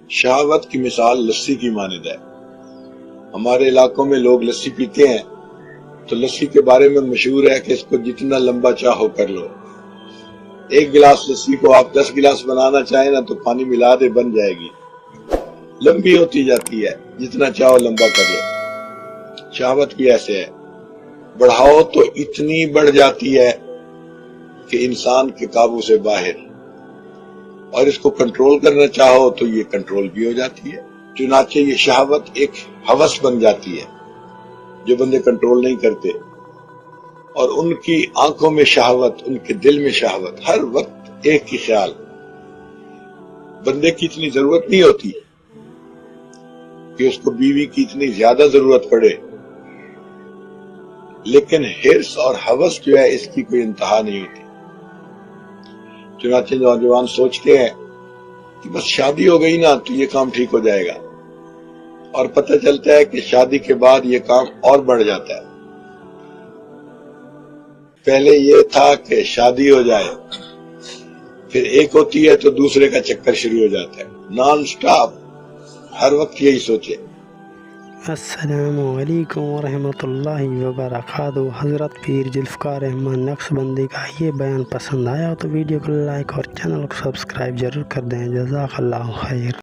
شہوت کی مثال لسی کی مانند ہے۔ ہمارے علاقوں میں لوگ لسی پیتے ہیں تو لسی کے بارے میں مشہور ہے کہ اس کو جتنا لمبا چاہو کر لو۔ ایک گلاس لسی کو آپ 10 گلاس بنانا چاہیں نا تو پانی ملا دے بن جائے گی، لمبی ہوتی جاتی ہے، جتنا چاہو لمبا کر لو۔ شہوت بھی ایسے ہے، بڑھاؤ تو اتنی بڑھ جاتی ہے کہ انسان کے قابو سے باہر، اور اس کو کنٹرول کرنا چاہو تو یہ کنٹرول بھی ہو جاتی ہے۔ چنانچہ یہ شہوت ایک ہوس بن جاتی ہے جو بندے کنٹرول نہیں کرتے، اور ان کی آنکھوں میں شہوت، ان کے دل میں شہوت، ہر وقت ایک ہی خیال۔ بندے کی اتنی ضرورت نہیں ہوتی کہ اس کو بیوی کی اتنی زیادہ ضرورت پڑے، لیکن حرص اور ہوس جو ہے اس کی کوئی انتہا نہیں ہوتی۔ چنانچہ نوجوان سوچتے ہیں کہ بس شادی ہو گئی نا تو یہ کام ٹھیک ہو جائے گا، اور پتہ چلتا ہے کہ شادی کے بعد یہ کام اور بڑھ جاتا ہے۔ پہلے یہ تھا کہ شادی ہو جائے، پھر ایک ہوتی ہے تو دوسرے کا چکر شروع ہو جاتا ہے، نان سٹاپ، ہر وقت یہی سوچے۔ السلام علیکم ورحمۃ اللہ وبرکاتہ۔ حضرت پیر ذوالفقار رحمان نقشبندی کا یہ بیان پسند آیا تو ویڈیو کو لائک اور چینل کو سبسکرائب ضرور کر دیں۔ جزاک اللہ خیر۔